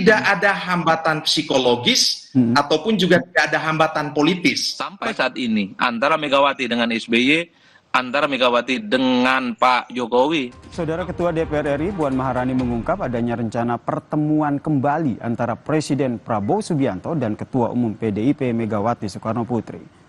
tidak ada hambatan psikologis ataupun juga tidak ada hambatan politis. Sampai saat ini antara Megawati dengan SBY, antara Megawati dengan Pak Jokowi. Saudara Ketua DPR RI Puan Maharani mengungkap adanya rencana pertemuan kembali antara Presiden Prabowo Subianto dan Ketua Umum PDIP Megawati Soekarnoputri.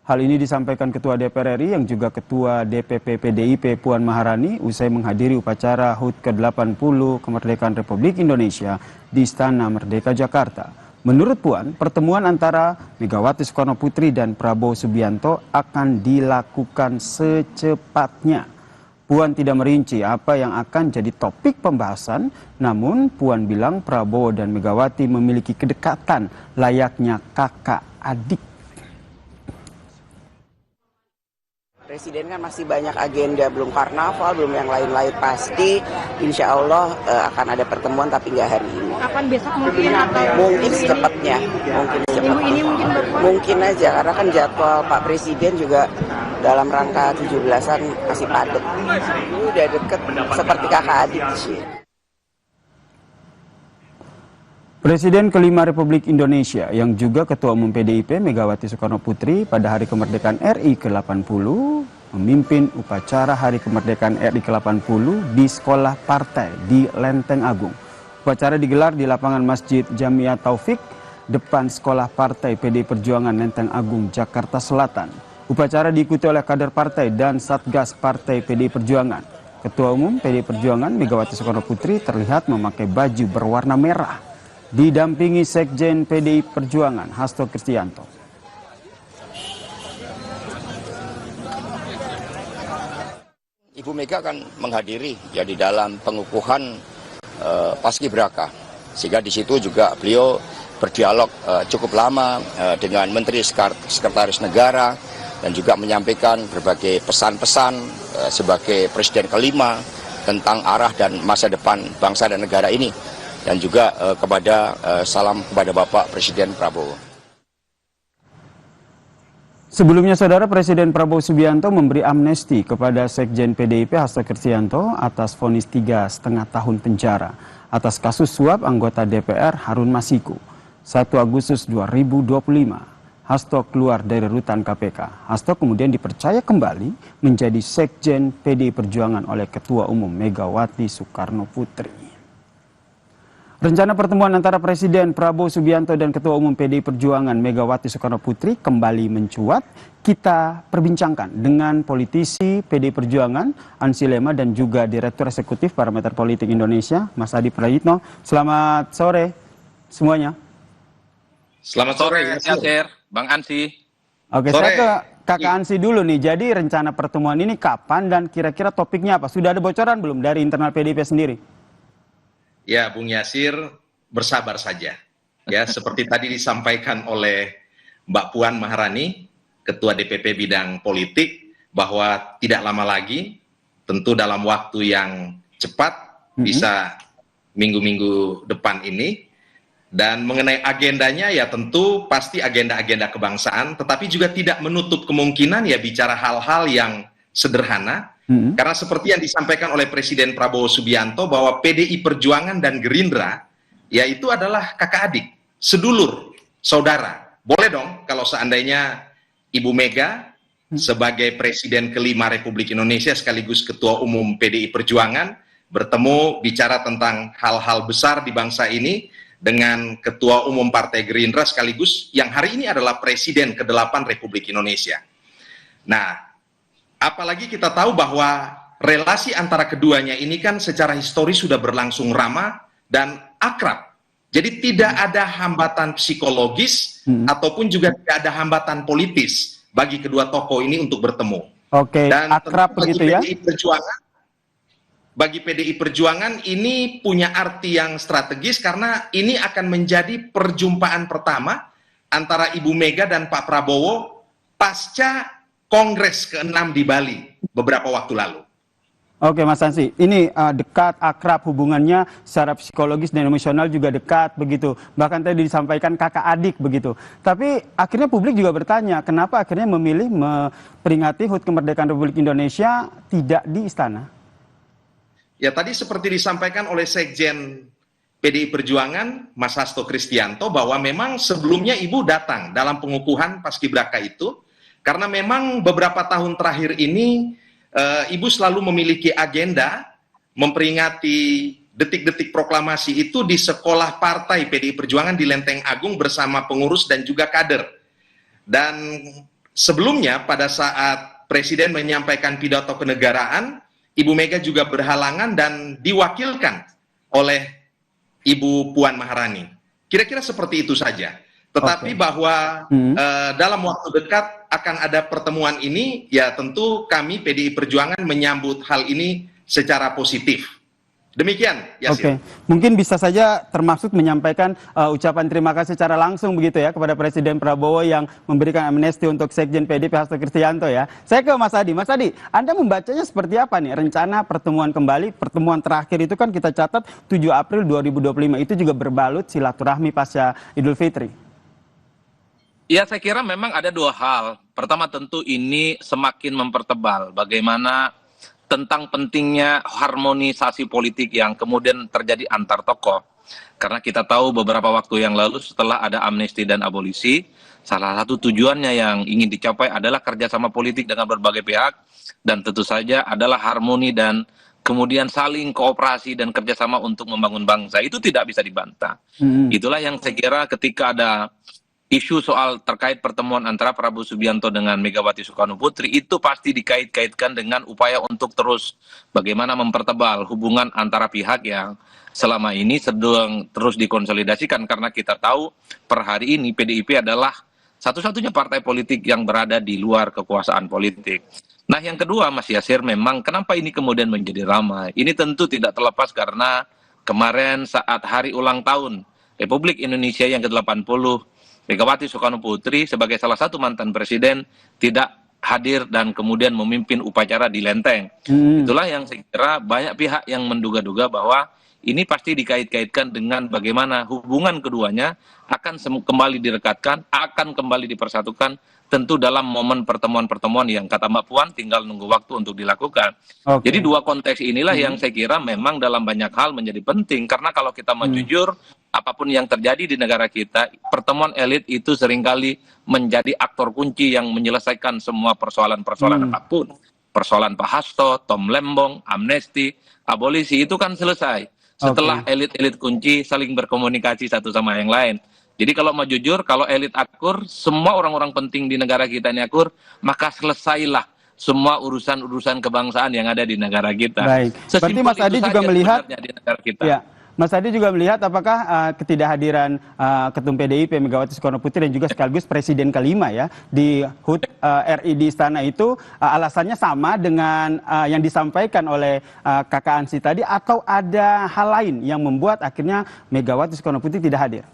Hal ini disampaikan Ketua DPR RI yang juga Ketua DPP PDIP Puan Maharani usai menghadiri upacara HUT ke-80 Kemerdekaan Republik Indonesia di Istana Merdeka Jakarta. Menurut Puan, pertemuan antara Megawati Soekarnoputri dan Prabowo Subianto akan dilakukan secepatnya. Puan tidak merinci apa yang akan jadi topik pembahasan, namun Puan bilang Prabowo dan Megawati memiliki kedekatan layaknya kakak adik. Presiden kan masih banyak agenda, belum karnaval, belum yang lain-lain, pasti insya Allah akan ada pertemuan tapi nggak hari ini. Kapan besok mungkin atau? Mungkin secepatnya, Minggu ini mungkin mungkin aja karena kan jadwal Pak Presiden juga dalam rangka 17-an masih padat. Ini udah deket seperti kakak adik sih. Presiden kelima Republik Indonesia yang juga Ketua Umum PDIP Megawati Soekarnoputri pada Hari Kemerdekaan RI ke-80 memimpin upacara Hari Kemerdekaan RI ke-80 di Sekolah Partai di Lenteng Agung. Upacara digelar di lapangan Masjid Jamia Taufik depan Sekolah Partai PDI Perjuangan Lenteng Agung, Jakarta Selatan. Upacara diikuti oleh kader partai dan Satgas Partai PDI Perjuangan. Ketua Umum PDI Perjuangan Megawati Soekarnoputri terlihat memakai baju berwarna merah, didampingi Sekjen PDI Perjuangan Hasto Kristianto. Ibu Mega akan menghadiri ya di dalam pengukuhan Paskibraka, sehingga di situ juga beliau berdialog cukup lama dengan Menteri Sekretaris Negara dan juga menyampaikan berbagai pesan-pesan sebagai Presiden kelima tentang arah dan masa depan bangsa dan negara ini. Dan juga salam kepada Bapak Presiden Prabowo. Sebelumnya, Saudara, Presiden Prabowo Subianto memberi amnesti kepada Sekjen PDIP Hasto Kristianto atas vonis 3,5 tahun penjara atas kasus suap anggota DPR Harun Masiku. 1 Agustus 2025, Hasto keluar dari rutan KPK. Hasto kemudian dipercaya kembali menjadi Sekjen PDI Perjuangan oleh Ketua Umum Megawati Soekarnoputri. Rencana pertemuan antara Presiden Prabowo Subianto dan Ketua Umum PDI Perjuangan Megawati Soekarnoputri kembali mencuat. Kita perbincangkan dengan politisi PDI Perjuangan Ansi Lema dan juga Direktur Eksekutif Parameter Politik Indonesia Mas Adi Prayitno. Selamat sore semuanya. Selamat sore Yasir, Bang Ansi. Oke, sore. Saya ke Kakak Ansi dulu nih. Jadi rencana pertemuan ini kapan dan kira-kira topiknya apa? Sudah ada bocoran belum dari internal PDIP sendiri? Ya, Bung Yasir, bersabar saja. Ya, seperti tadi disampaikan oleh Mbak Puan Maharani, Ketua DPP Bidang Politik, bahwa tidak lama lagi, tentu dalam waktu yang cepat, bisa minggu-minggu depan ini. Dan mengenai agendanya, ya tentu pasti agenda-agenda kebangsaan, tetapi juga tidak menutup kemungkinan ya bicara hal-hal yang sederhana. Karena seperti yang disampaikan oleh Presiden Prabowo Subianto bahwa PDI Perjuangan dan Gerindra yaitu adalah kakak adik, sedulur, saudara. Boleh dong kalau seandainya Ibu Mega sebagai Presiden kelima Republik Indonesia sekaligus Ketua Umum PDI Perjuangan bertemu bicara tentang hal-hal besar di bangsa ini dengan Ketua Umum Partai Gerindra sekaligus yang hari ini adalah Presiden ke-8 Republik Indonesia. Nah, apalagi kita tahu bahwa relasi antara keduanya ini kan secara historis sudah berlangsung ramah dan akrab. Jadi tidak ada hambatan psikologis ataupun juga tidak ada hambatan politis bagi kedua tokoh ini untuk bertemu. Oke, dan akrab begitu ya? Bagi PDI Perjuangan ini punya arti yang strategis karena ini akan menjadi perjumpaan pertama antara Ibu Mega dan Pak Prabowo pasca Kongres ke-6 di Bali beberapa waktu lalu. Oke Mas Ansi, ini dekat, akrab hubungannya secara psikologis dan emosional juga dekat begitu. Bahkan tadi disampaikan kakak adik begitu. Tapi akhirnya publik juga bertanya, kenapa akhirnya memilih memperingati HUT Kemerdekaan Republik Indonesia tidak di istana? Ya tadi seperti disampaikan oleh Sekjen PDI Perjuangan, Mas Hasto Kristianto, bahwa memang sebelumnya Ibu datang dalam pengukuhan Paskibraka itu, karena memang beberapa tahun terakhir ini Ibu selalu memiliki agenda memperingati detik-detik proklamasi itu di sekolah partai PDI Perjuangan di Lenteng Agung bersama pengurus dan juga kader. Dan sebelumnya pada saat Presiden menyampaikan pidato kenegaraan, Ibu Mega juga berhalangan dan diwakilkan oleh Ibu Puan Maharani. Kira-kira seperti itu saja. Tetapi bahwa dalam waktu dekat akan ada pertemuan ini, ya tentu kami PDI Perjuangan menyambut hal ini secara positif. Demikian, Yasir. Mungkin bisa saja termaksud menyampaikan ucapan terima kasih secara langsung begitu ya kepada Presiden Prabowo yang memberikan amnesti untuk Sekjen PDIP Hasto Kristianto ya. Saya ke Mas Adi. Mas Adi, Anda membacanya seperti apa nih rencana pertemuan kembali? Pertemuan terakhir itu kan kita catat 7 April 2025, itu juga berbalut silaturahmi pasca Idul Fitri. Ya, saya kira memang ada dua hal. Pertama tentu ini semakin mempertebal bagaimana tentang pentingnya harmonisasi politik yang kemudian terjadi antar tokoh. Karena kita tahu beberapa waktu yang lalu setelah ada amnesti dan abolisi, salah satu tujuannya yang ingin dicapai adalah kerjasama politik dengan berbagai pihak, dan tentu saja adalah harmoni dan kemudian saling kooperasi dan kerjasama untuk membangun bangsa. Itu tidak bisa dibantah. Itulah yang saya kira ketika ada isu soal terkait pertemuan antara Prabowo Subianto dengan Megawati Soekarno Putri, itu pasti dikait-kaitkan dengan upaya untuk terus bagaimana mempertebal hubungan antara pihak yang selama ini sedang terus dikonsolidasikan, karena kita tahu per hari ini PDIP adalah satu-satunya partai politik yang berada di luar kekuasaan politik. Nah, yang kedua, Mas Yasir, memang kenapa ini kemudian menjadi ramai? Ini tentu tidak terlepas karena kemarin saat hari ulang tahun Republik Indonesia yang ke-80, Megawati Soekarno Putri sebagai salah satu mantan presiden tidak hadir dan kemudian memimpin upacara di Lenteng. Itulah yang saya kira banyak pihak yang menduga-duga bahwa ini pasti dikait-kaitkan dengan bagaimana hubungan keduanya akan kembali direkatkan, akan kembali dipersatukan, tentu dalam momen pertemuan-pertemuan yang kata Mbak Puan tinggal nunggu waktu untuk dilakukan. Jadi dua konteks inilah yang saya kira memang dalam banyak hal menjadi penting, karena kalau kita mau jujur, apapun yang terjadi di negara kita, pertemuan elit itu seringkali menjadi aktor kunci yang menyelesaikan semua persoalan-persoalan apapun. Persoalan Pak Hasto, Tom Lembong, amnesti, abolisi, itu kan selesai setelah elit-elit kunci saling berkomunikasi satu sama yang lain. Jadi kalau mau jujur, kalau elit akur, semua orang-orang penting di negara kita ini akur, maka selesailah semua urusan-urusan kebangsaan yang ada di negara kita. Baik. Berarti Mas Adi juga melihat di negara kita. Ya. Mas Adi juga melihat apakah ketidakhadiran Ketum PDIP Megawati Soekarno Putri dan juga sekaligus Presiden kelima ya di HUT RI di Istana itu alasannya sama dengan yang disampaikan oleh Kakak Ansi tadi, atau ada hal lain yang membuat akhirnya Megawati Soekarno Putri tidak hadir?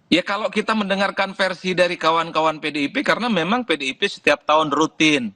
Ya, kalau kita mendengarkan versi dari kawan-kawan PDIP, karena memang PDIP setiap tahun rutin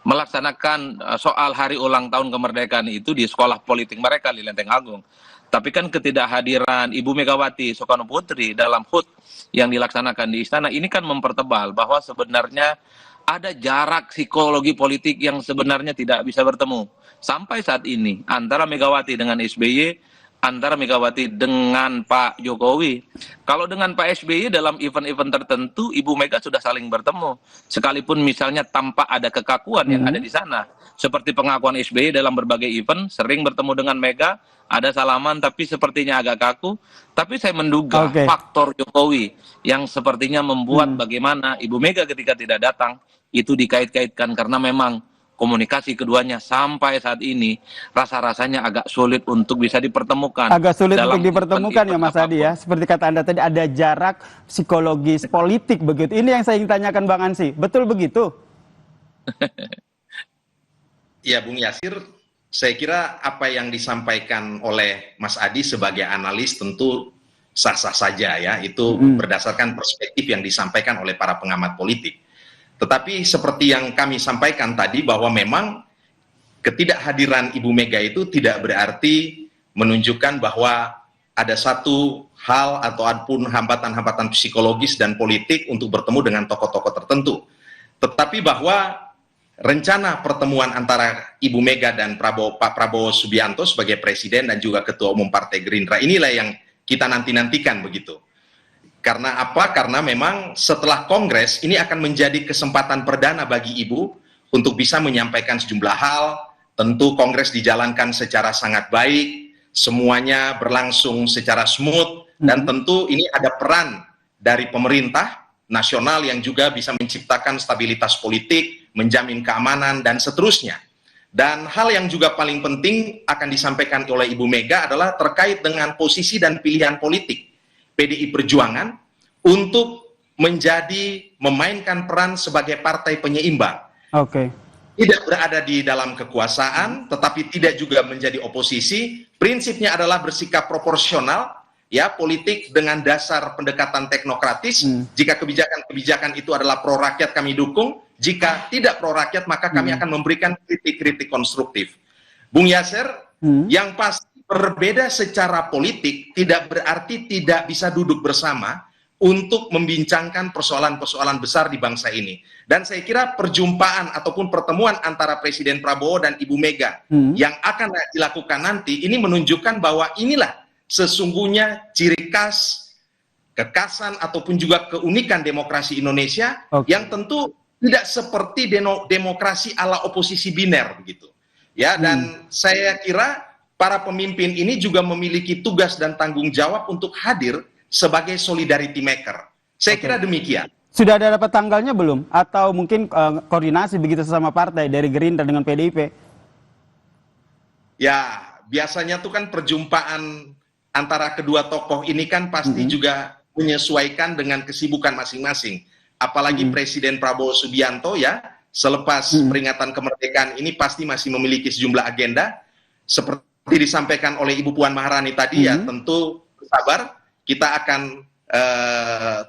melaksanakan soal hari ulang tahun kemerdekaan itu di sekolah politik mereka di Lenteng Agung. Tapi kan ketidakhadiran Ibu Megawati Soekarno Putri dalam HUT yang dilaksanakan di Istana ini kan mempertebal bahwa sebenarnya ada jarak psikologi politik yang sebenarnya tidak bisa bertemu. Sampai saat ini antara Megawati dengan SBY, antara Megawati dengan Pak Jokowi. Kalau dengan Pak SBY dalam event-event tertentu, Ibu Mega sudah saling bertemu. Sekalipun misalnya tanpa ada kekakuan yang ada di sana. Seperti pengakuan SBY dalam berbagai event, sering bertemu dengan Mega, ada salaman tapi sepertinya agak kaku. Tapi saya menduga faktor Jokowi yang sepertinya membuat bagaimana Ibu Mega ketika tidak datang, itu dikait-kaitkan karena memang komunikasi keduanya sampai saat ini rasa-rasanya agak sulit untuk bisa dipertemukan. Agak sulit untuk dipertemukan ya Mas Adi ya. Seperti kata Anda tadi, ada jarak psikologis politik begitu. Ini yang saya ingin tanyakan Bang Ansi. Betul begitu? Ya Bung Yasir, saya kira apa yang disampaikan oleh Mas Adi sebagai analis tentu sah-sah saja ya. Itu berdasarkan perspektif yang disampaikan oleh para pengamat politik. Tetapi seperti yang kami sampaikan tadi, bahwa memang ketidakhadiran Ibu Mega itu tidak berarti menunjukkan bahwa ada satu hal ataupun hambatan-hambatan psikologis dan politik untuk bertemu dengan tokoh-tokoh tertentu. Tetapi bahwa rencana pertemuan antara Ibu Mega dan Pak Prabowo Subianto sebagai Presiden dan juga Ketua Umum Partai Gerindra. Inilah yang kita nanti-nantikan begitu. Karena apa? Karena memang setelah Kongres ini akan menjadi kesempatan perdana bagi Ibu untuk bisa menyampaikan sejumlah hal. Tentu Kongres dijalankan secara sangat baik, semuanya berlangsung secara smooth, dan tentu ini ada peran dari pemerintah nasional yang juga bisa menciptakan stabilitas politik, menjamin keamanan, dan seterusnya. Dan hal yang juga paling penting akan disampaikan oleh Ibu Mega adalah terkait dengan posisi dan pilihan politik PDI Perjuangan untuk memainkan peran sebagai partai penyeimbang. Oke. Tidak berada di dalam kekuasaan, tetapi tidak juga menjadi oposisi. Prinsipnya adalah bersikap proporsional, ya, politik dengan dasar pendekatan teknokratis. Jika kebijakan-kebijakan itu adalah pro rakyat, kami dukung. Jika tidak pro rakyat, maka kami akan memberikan kritik-kritik konstruktif. Bung Yasser, yang pasti berbeda secara politik tidak berarti tidak bisa duduk bersama untuk membincangkan persoalan-persoalan besar di bangsa ini. Dan saya kira perjumpaan ataupun pertemuan antara Presiden Prabowo dan Ibu Mega yang akan dilakukan nanti, ini menunjukkan bahwa inilah sesungguhnya ciri khas, kekhasan ataupun juga keunikan demokrasi Indonesia, yang tentu tidak seperti demokrasi ala oposisi biner begitu. Ya, dan saya kira para pemimpin ini juga memiliki tugas dan tanggung jawab untuk hadir sebagai solidarity maker. Saya kira demikian. Sudah ada dapat tanggalnya belum? Atau mungkin koordinasi begitu sesama partai dari Gerindra dengan PDIP? Ya, biasanya tuh kan perjumpaan antara kedua tokoh ini kan pasti juga menyesuaikan dengan kesibukan masing-masing. Apalagi Presiden Prabowo Subianto, ya, selepas peringatan kemerdekaan ini pasti masih memiliki sejumlah agenda. Seperti disampaikan oleh Ibu Puan Maharani tadi, ya tentu sabar. Kita akan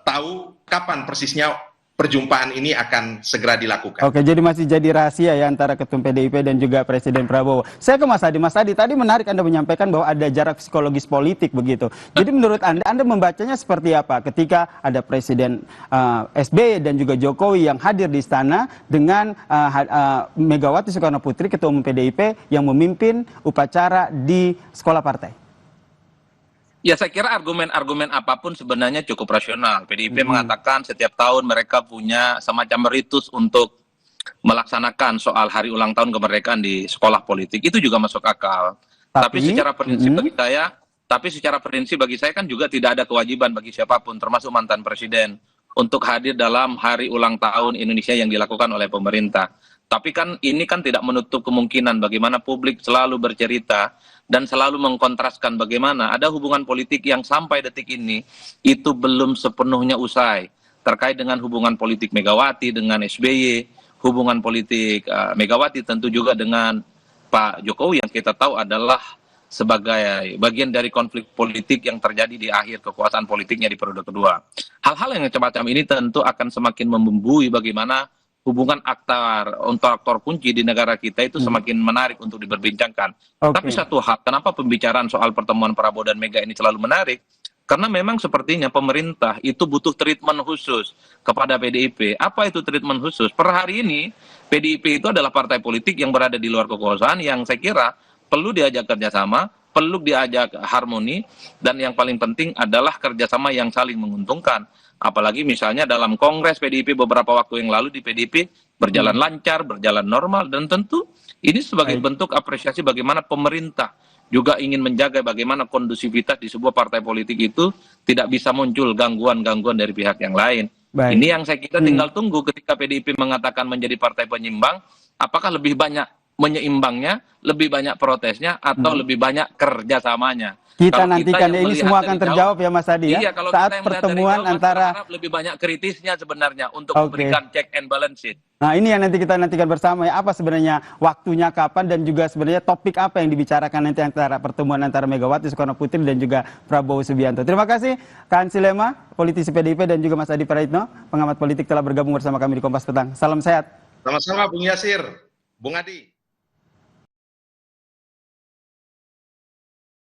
tahu kapan persisnya perjumpaan ini akan segera dilakukan. Oke, jadi masih jadi rahasia ya antara Ketum PDIP dan juga Presiden Prabowo. Saya ke Mas Adi. Mas Adi, tadi menarik Anda menyampaikan bahwa ada jarak psikologis politik begitu. Jadi menurut Anda membacanya seperti apa ketika ada Presiden SBY dan juga Jokowi yang hadir di istana dengan Megawati Soekarno Putri, Ketua Umum PDIP, yang memimpin upacara di sekolah partai? Ya, saya kira argumen-argumen apapun sebenarnya cukup rasional. PDIP mengatakan setiap tahun mereka punya semacam ritus untuk melaksanakan soal hari ulang tahun kemerdekaan di sekolah politik. Itu juga masuk akal. Tapi secara prinsip bagi saya kan juga tidak ada kewajiban bagi siapapun, termasuk mantan presiden, untuk hadir dalam hari ulang tahun Indonesia yang dilakukan oleh pemerintah. Tapi kan ini kan tidak menutup kemungkinan bagaimana publik selalu bercerita dan selalu mengkontraskan bagaimana ada hubungan politik yang sampai detik ini itu belum sepenuhnya usai. Terkait dengan hubungan politik Megawati dengan SBY, hubungan politik Megawati tentu juga dengan Pak Jokowi yang kita tahu adalah sebagai bagian dari konflik politik yang terjadi di akhir kekuasaan politiknya di periode kedua. Hal-hal yang semacam ini tentu akan semakin membumbui bagaimana hubungan aktor kunci di negara kita itu semakin menarik untuk diperbincangkan. Tapi satu hal, kenapa pembicaraan soal pertemuan Prabowo dan Mega ini selalu menarik? Karena memang sepertinya pemerintah itu butuh treatment khusus kepada PDIP. Apa itu treatment khusus? Per hari ini, PDIP itu adalah partai politik yang berada di luar kekuasaan yang saya kira perlu diajak kerjasama, perlu diajak harmoni, dan yang paling penting adalah kerjasama yang saling menguntungkan. Apalagi misalnya dalam Kongres PDIP beberapa waktu yang lalu di PDIP berjalan lancar, berjalan normal, dan tentu ini sebagai bentuk apresiasi bagaimana pemerintah juga ingin menjaga bagaimana kondusivitas di sebuah partai politik itu tidak bisa muncul gangguan-gangguan dari pihak yang lain. Ini yang saya kira tinggal tunggu ketika PDIP mengatakan menjadi partai penyimbang, apakah lebih banyak menyeimbangnya, lebih banyak protesnya, atau lebih banyak kerjasamanya. Kita nantikan ini semua akan terjawab ya Mas Adi ya. Iya, kalau saat kita pertemuan jauh, antara lebih banyak kritisnya sebenarnya untuk memberikan check and balance it. Nah, ini yang nanti kita nantikan bersama ya, apa sebenarnya waktunya kapan dan juga sebenarnya topik apa yang dibicarakan nanti antara pertemuan antara Megawati Soekarno Putri dan juga Prabowo Subianto. Terima kasih Kak Silema, politisi PDIP, dan juga Mas Adi Praitno, pengamat politik, telah bergabung bersama kami di Kompas Petang. Salam sehat. Sama-sama Bung Yasir, Bung Adi.